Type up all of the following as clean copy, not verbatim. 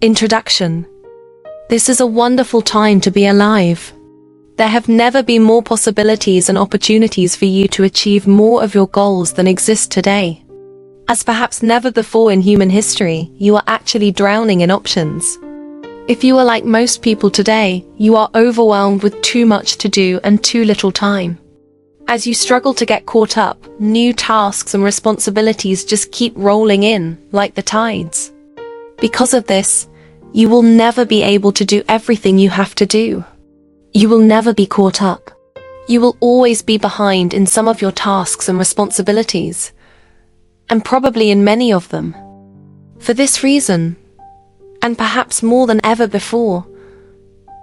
Introduction. This is a wonderful time to be alive. There have never been more possibilities and opportunities for you to achieve more of your goals than exist today. As perhaps never before in human history, you are actually drowning in options. If you are like most people today, you are overwhelmed with too much to do and too little time. As you struggle to get caught up, new tasks and responsibilities just keep rolling in, like the tides. Because of this, you will never be able to do everything you have to do. You will never be caught up. You will always be behind in some of your tasks and responsibilities, and probably in many of them. For this reason, and perhaps more than ever before,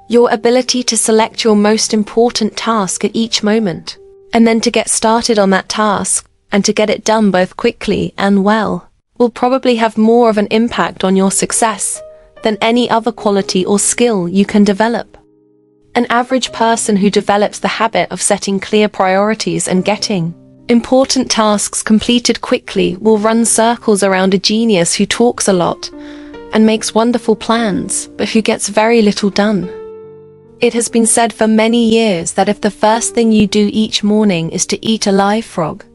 your ability to select your most important task at each moment, and then to get started on that task, and to get it done both quickly and well, will probably have more of an impact on your success than any other quality or skill you can develop. An average person who develops the habit of setting clear priorities and getting important tasks completed quickly will run circles around a genius who talks a lot and makes wonderful plans, but who gets very little done. It has been said for many years that if the first thing you do each morning is to eat a live frog,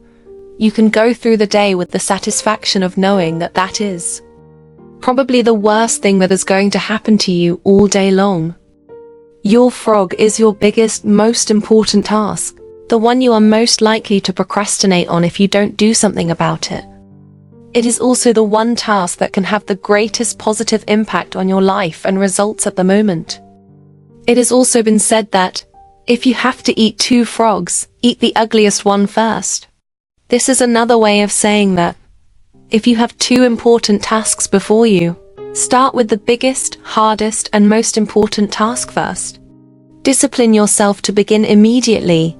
you can go through the day with the satisfaction of knowing that that is probably the worst thing that is going to happen to you all day long. Your frog is your biggest, most important task, the one you are most likely to procrastinate on if you don't do something about it. It is also the one task that can have the greatest positive impact on your life and results at the moment. It has also been said that, if you have to eat 2 frogs, eat the ugliest one first. This is another way of saying that, if you have 2 important tasks before you, start with the biggest, hardest, and most important task first. Discipline yourself to begin immediately,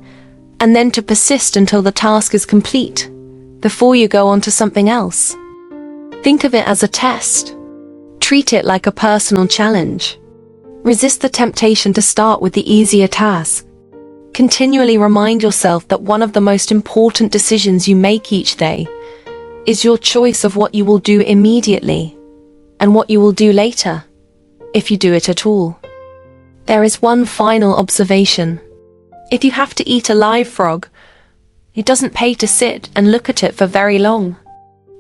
and then to persist until the task is complete, before you go on to something else. Think of it as a test. Treat it like a personal challenge. Resist the temptation to start with the easier task. Continually remind yourself that one of the most important decisions you make each day is your choice of what you will do immediately and what you will do later, if you do it at all. There is one final observation. If you have to eat a live frog, it doesn't pay to sit and look at it for very long.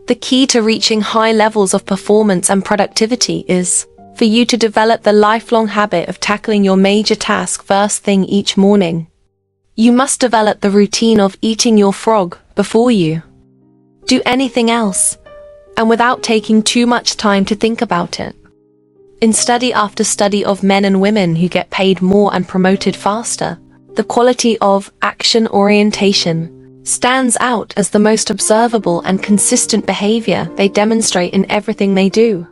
The key to reaching high levels of performance and productivity is for you to develop the lifelong habit of tackling your major task first thing each morning. You must develop the routine of eating your frog before you do anything else, and without taking too much time to think about it. In study after study of men and women who get paid more and promoted faster, the quality of action orientation stands out as the most observable and consistent behavior they demonstrate in everything they do.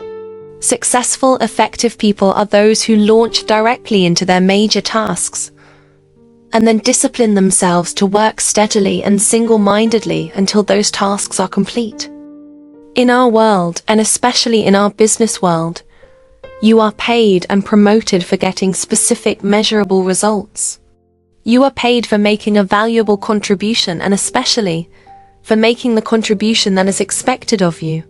Successful, effective people are those who launch directly into their major tasks, and then discipline themselves to work steadily and single-mindedly until those tasks are complete. In our world, and especially in our business world, you are paid and promoted for getting specific, measurable results. You are paid for making a valuable contribution, and especially for making the contribution that is expected of you.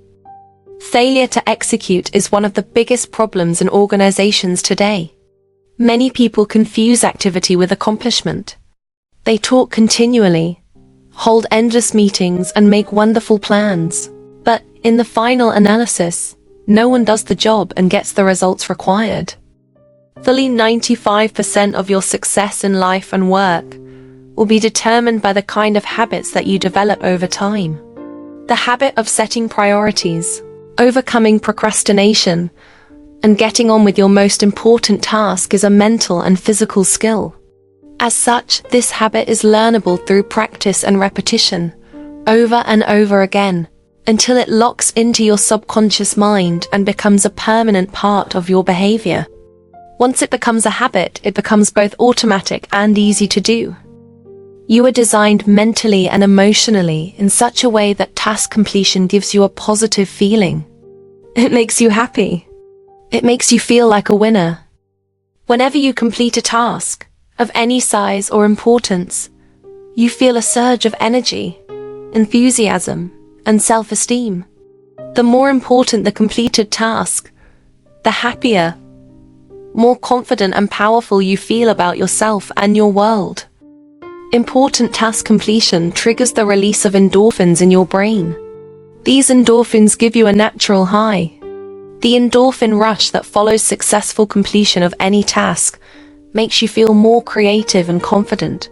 Failure to execute is one of the biggest problems in organizations today. Many people confuse activity with accomplishment. They talk continually, hold endless meetings, and make wonderful plans. But, in the final analysis, no one does the job and gets the results required. Fully 95% of your success in life and work will be determined by the kind of habits that you develop over time. The habit of setting priorities, overcoming procrastination, and getting on with your most important task is a mental and physical skill. As such, this habit is learnable through practice and repetition, over and over again, until it locks into your subconscious mind and becomes a permanent part of your behavior. Once it becomes a habit, it becomes both automatic and easy to do. You are designed mentally and emotionally in such a way that task completion gives you a positive feeling. It makes you happy. It makes you feel like a winner. Whenever you complete a task, of any size or importance, you feel a surge of energy, enthusiasm, and self-esteem. The more important the completed task, the happier, more confident and powerful you feel about yourself and your world. Important task completion triggers the release of endorphins in your brain. These endorphins give you a natural high. The endorphin rush that follows successful completion of any task makes you feel more creative and confident.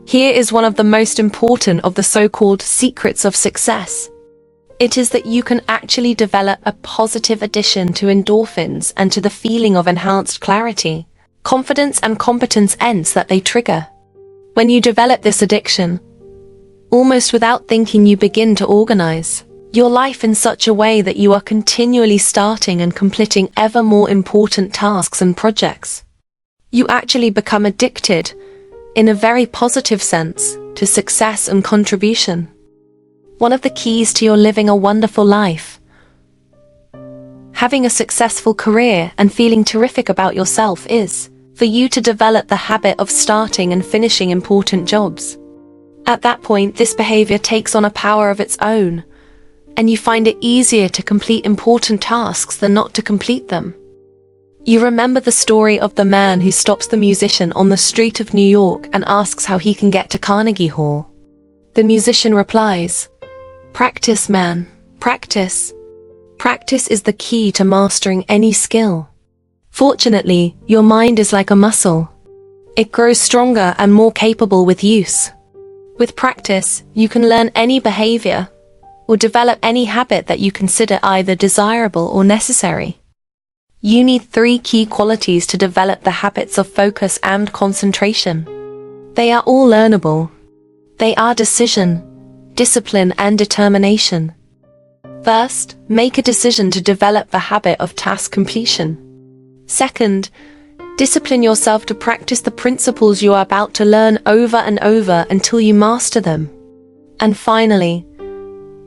Here is one of the most important of the so-called secrets of success. It is that you can actually develop a positive addition to endorphins and to the feeling of enhanced clarity, confidence and competence that they trigger. When you develop this addiction, almost without thinking you begin to organize your life in such a way that you are continually starting and completing ever more important tasks and projects. You actually become addicted, in a very positive sense, to success and contribution. One of the keys to your living a wonderful life, having a successful career and feeling terrific about yourself, is for you to develop the habit of starting and finishing important jobs. At that point, this behavior takes on a power of its own, and you find it easier to complete important tasks than not to complete them. You remember the story of the man who stops the musician on the street of New York and asks how he can get to Carnegie Hall. The musician replies, "Practice, man, practice. Practice is the key to mastering any skill. Fortunately, your mind is like a muscle. It grows stronger and more capable with use. With practice, you can learn any behavior or develop any habit that you consider either desirable or necessary. You need 3 key qualities to develop the habits of focus and concentration. They are all learnable. They are decision, discipline, and determination. First, make a decision to develop the habit of task completion. Second, discipline yourself to practice the principles you are about to learn over and over until you master them. And finally,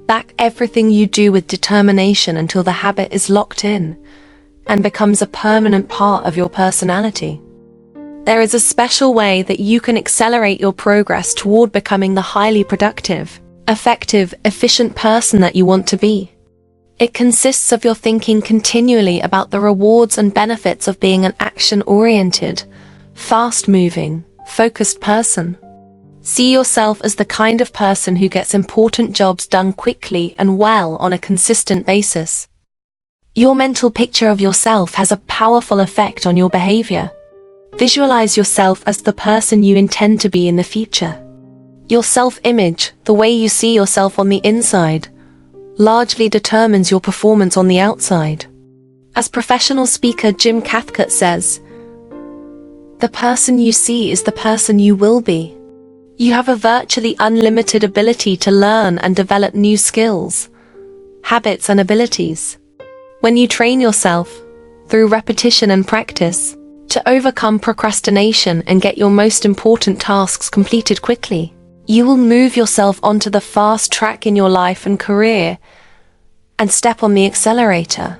back everything you do with determination until the habit is locked in and becomes a permanent part of your personality. There is a special way that you can accelerate your progress toward becoming the highly productive, effective, efficient person that you want to be. It consists of your thinking continually about the rewards and benefits of being an action-oriented, fast-moving, focused person. See yourself as the kind of person who gets important jobs done quickly and well on a consistent basis. Your mental picture of yourself has a powerful effect on your behavior. Visualize yourself as the person you intend to be in the future. Your self-image, the way you see yourself on the inside, largely determines your performance on the outside. As professional speaker Jim Cathcart says, "The person you see is the person you will be." You have a virtually unlimited ability to learn and develop new skills, habits, and abilities. When you train yourself, through repetition and practice, to overcome procrastination and get your most important tasks completed quickly, you will move yourself onto the fast track in your life and career and step on the accelerator.